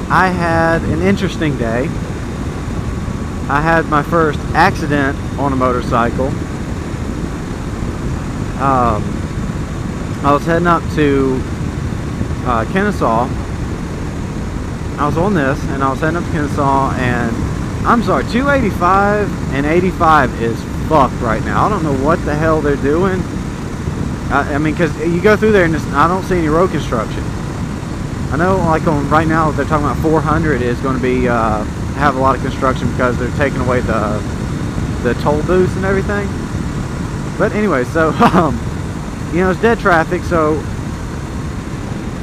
I had an interesting day. I had my first accident on a motorcycle. I was heading up to Kennesaw. I was on this, and I was heading up to Kennesaw, and I'm sorry, 285 and 85 is fucked right now. I don't know what the hell they're doing. I mean, because you go through there, and I don't see any road construction. I know, like, on right now, they're talking about 400 is going to be have a lot of construction because they're taking away the toll booths and everything. But anyway, so you know, it's dead traffic, so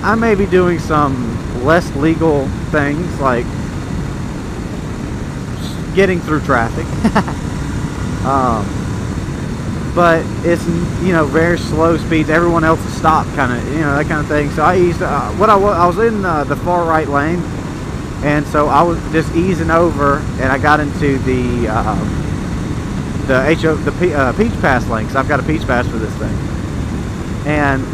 I may be doing some less legal things like getting through traffic. But it's, you know, very slow speeds. Everyone else is stopped, kind of, you know, that kind of thing. So I eased. I was in the far right lane, and so I was just easing over, and I got into the Peach Pass lane, because I've got a Peach Pass for this thing. And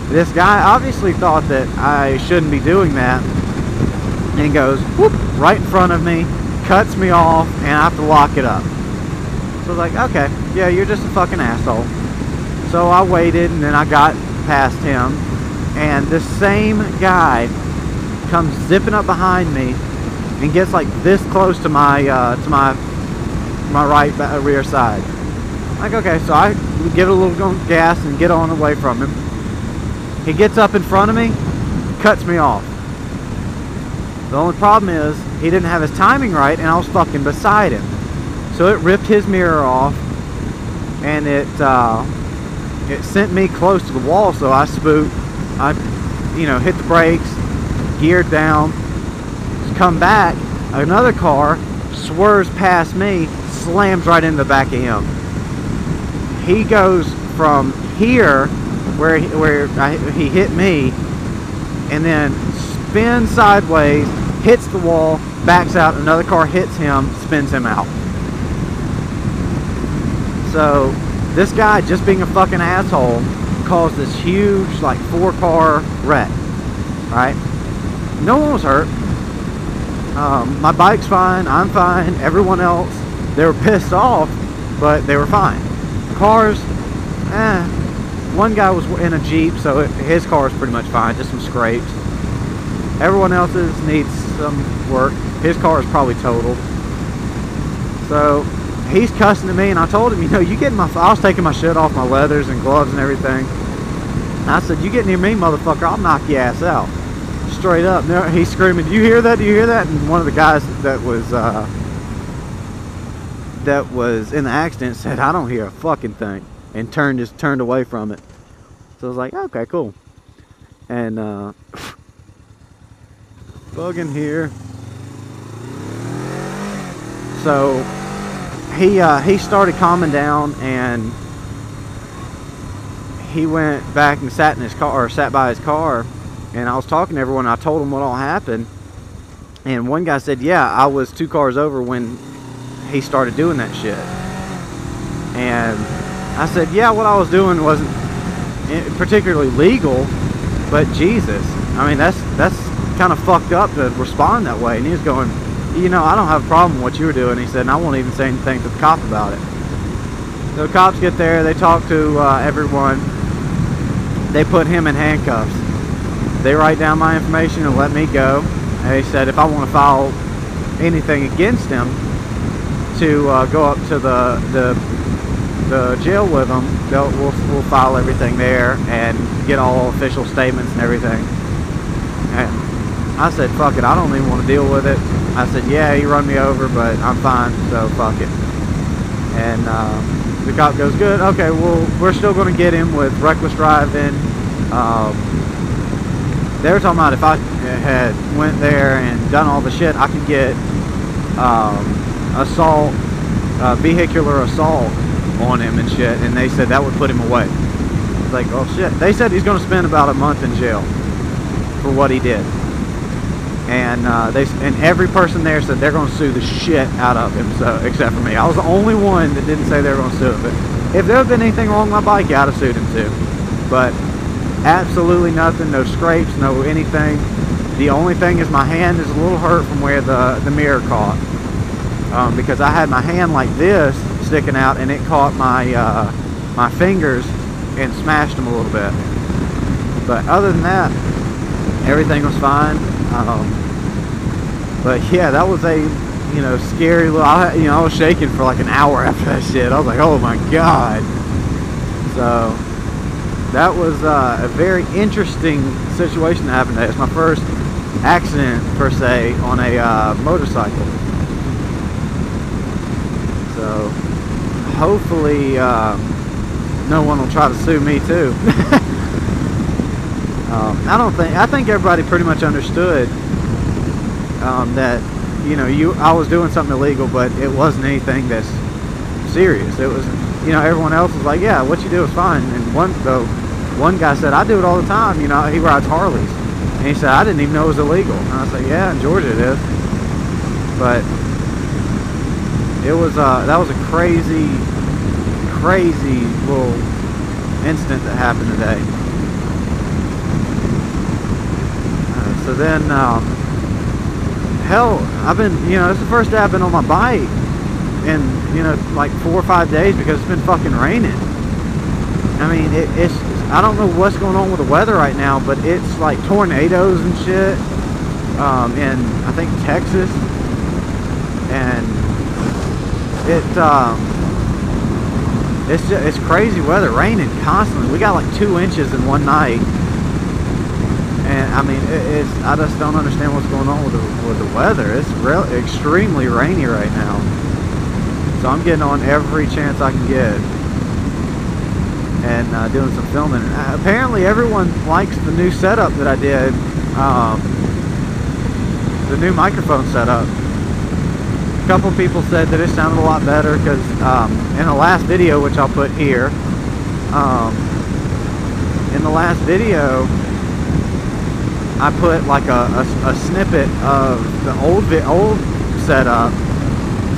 this guy obviously thought that I shouldn't be doing that, and he goes whoop right in front of me, cuts me off, and I have to lock it up. So I was like, okay, yeah, you're just a fucking asshole. So I waited, and then I got past him, and this same guy comes zipping up behind me and gets like this close to my right rear side. Like, okay, so I give it a little gas and get on away from him. He gets up in front of me, cuts me off. The only problem is he didn't have his timing right, and I was fucking beside him. So it ripped his mirror off, and it sent me close to the wall. So I spooked. I, you know, hit the brakes, geared down, come back. Another car swerves past me, slams right in the back of him. He goes from here, where he hit me, and then spins sideways, hits the wall, backs out. Another car hits him, spins him out. So this guy, just being a fucking asshole, caused this huge, like, 4-car wreck, right? No one was hurt. My bike's fine, I'm fine, everyone else, they were pissed off, but they were fine. Cars, one guy was in a Jeep, so his car is pretty much fine, just some scrapes. Everyone else's needs some work. His car is probably totaled. So he's cussing at me, and I told him, you know, you get in my... I was taking my shit off, my leathers and gloves and everything. And I said, you get near me, motherfucker, I'll knock your ass out. Straight up. Now he's screaming, do you hear that? Do you hear that? And one of the guys that was in the accident said, I don't hear a fucking thing, and turned away from it. So I was like, okay, cool. And bugging here. So he started calming down, and he went back and sat in his car, or sat by his car, and I was talking to everyone. I told him what all happened, and one guy said, yeah, I was 2 cars over when he started doing that shit. And I said, yeah, what I was doing wasn't particularly legal, but Jesus, I mean, that's kind of fucked up to respond that way. And he was going, you know, I don't have a problem with what you were doing. He said, and I won't even say anything to the cop about it. So the cops get there, they talk to everyone, they put him in handcuffs. They write down my information and let me go. And they said if I want to file anything against him, to go up to the jail with them, we'll file everything there and get all official statements and everything. And I said, fuck it, I don't even want to deal with it. I said, yeah, you run me over, but I'm fine, so fuck it. And the cop goes, good, okay, well, we're still going to get him with reckless driving. They were talking about if I had went there and done all the shit, I could get assault, vehicular assault on him and shit, and they said that would put him away. I was like, oh shit. They said he's going to spend about a month in jail for what he did. And and every person there said they're going to sue the shit out of him, so except for me. I was the only one that didn't say they were going to sue him. But if there had been anything wrong with my bike, I'd have sued him too. But absolutely nothing, no scrapes, no anything. The only thing is my hand is a little hurt from where the mirror caught, because I had my hand like this sticking out, and it caught my my fingers and smashed them a little bit. But other than that, everything was fine. But yeah, that was a, you know, scary little, I was shaking for like an hour after that shit. I was like, oh my god. So that was a very interesting situation that happened today. It's my first accident per se on a motorcycle. So hopefully no one will try to sue me too. I think everybody pretty much understood that, you know, I was doing something illegal, but it wasn't anything that's serious. It was, you know, everyone else was like, yeah, what you do is fine. And one guy said, I do it all the time. You know, he rides Harleys, and he said, I didn't even know it was illegal. And I said, yeah, in Georgia it is. But it was that was a crazy little incident that happened today. So then, hell, I've been, you know, it's the first day I've been on my bike in, you know, like 4 or 5 days, because it's been fucking raining. I mean, it's I don't know what's going on with the weather right now, but it's like tornadoes and shit in, I think, Texas. And it's crazy weather, raining constantly. We got like 2 inches in one night. And I mean, I just don't understand what's going on with the weather. It's extremely rainy right now. So I'm getting on every chance I can get, and doing some filming. Apparently everyone likes the new setup that I did, the new microphone setup. A couple people said that it sounded a lot better, because in the last video, which I'll put here, in the last video I put like a snippet of the old setup,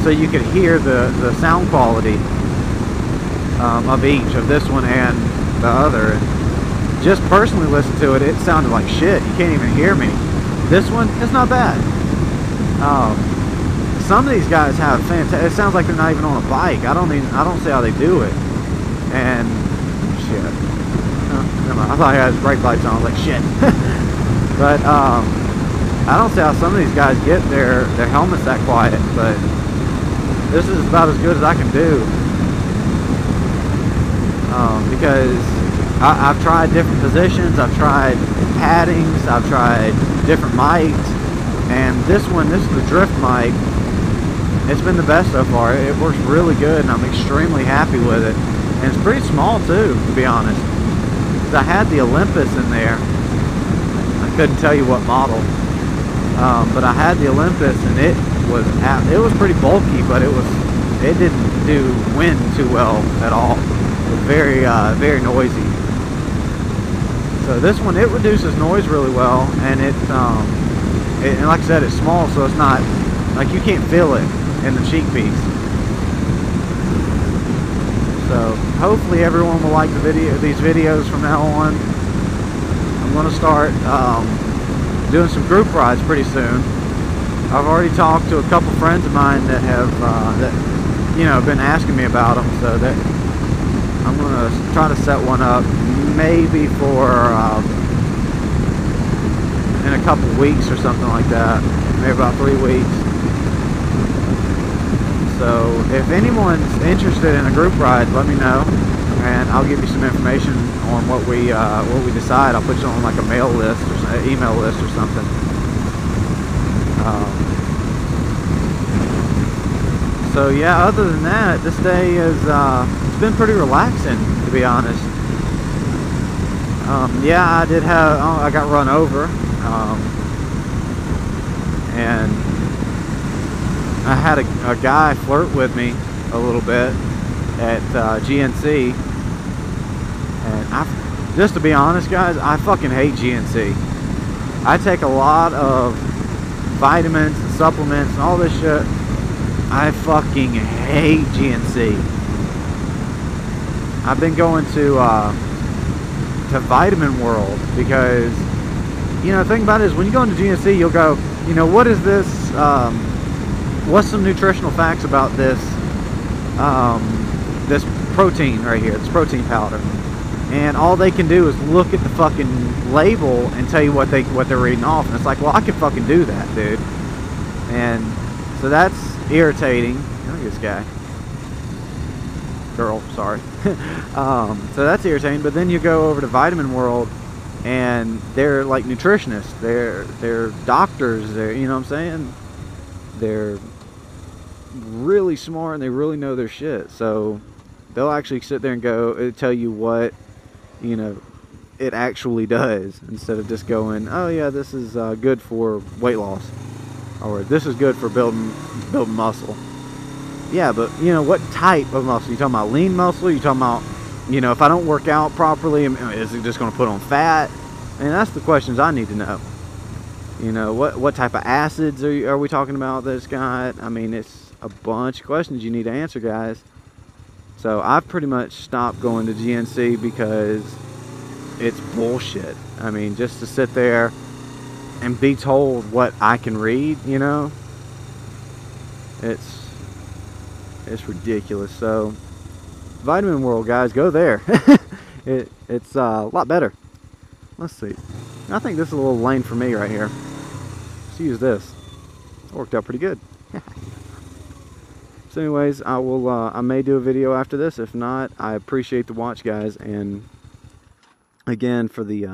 so you could hear the sound quality of each, of this one and the other. And just personally listen to it, it sounded like shit. You can't even hear me. This one, it's not bad. Some of these guys have fantastic. It sounds like they're not even on a bike. I don't see how they do it. And shit. I thought I had his brake lights on. I was like, shit. But I don't see how some of these guys get their helmets that quiet. But this is about as good as I can do. Because I've tried different positions. I've tried paddings. I've tried different mics. And this is the drift mic. It's been the best so far. It works really good, and I'm extremely happy with it. And it's pretty small too, to be honest. Because I had the Olympus in there. I couldn't tell you what model, but I had the Olympus, and it was pretty bulky, but it didn't do wind too well at all. It was very very noisy. So this one, it reduces noise really well, and and like I said, it's small, so it's not like you can't feel it in the cheek piece. So hopefully everyone will like these videos from now on. I'm going to start doing some group rides pretty soon. I've already talked to a couple friends of mine that have been asking me about them, so that I'm going to try to set one up, maybe for in a couple weeks or something like that, maybe about 3 weeks. So if anyone's interested in a group ride, let me know, and I'll give you some information on what we decide. I'll put you on like a mail list or an email list or something. So yeah, other than that, this day is it's been pretty relaxing, to be honest. Yeah, I got run over, and I had a guy flirt with me a little bit at GNC, and just to be honest, guys, I fucking hate GNC. I take a lot of vitamins and supplements and all this shit. I fucking hate GNC. I've been going to Vitamin World, because you know, the thing about it is when you go into GNC, you'll go, you know, what is this, what's some nutritional facts about this, this protein right here, this protein powder? And all they can do is look at the fucking label and tell you what they're reading off. And it's like, well, I can fucking do that, dude. And so that's irritating. Look at this guy. Girl, sorry. So that's irritating. But then you go over to Vitamin World, and they're like nutritionists. They're doctors. They're, you know what I'm saying? They're really smart and they really know their shit. So they'll actually sit there and go tell you what, you know, it actually does, instead of just going, oh yeah, this is good for weight loss, or this is good for building muscle. Yeah, but you know, what type of muscle? You talking about lean muscle? You talking about, you know, if I don't work out properly, is it just going to put on fat? And that's the questions I need to know. You know, what type of acids are we talking about that it's got? I mean, it's a bunch of questions you need to answer, guys. So I've pretty much stopped going to GNC because it's bullshit. I mean, just to sit there and be told what I can read, you know, it's ridiculous. So Vitamin World, guys, go there. It's a lot better. Let's see. I think this is a little lane for me right here. Let's use this. It worked out pretty good. So anyways, I may do a video after this. If not, I appreciate the watch, guys. And again, for the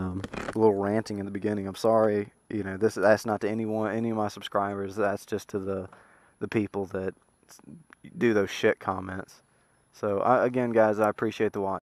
little ranting in the beginning, I'm sorry. You know, that's not to any of my subscribers. That's just to the people that do those shit comments. So again, guys, I appreciate the watch.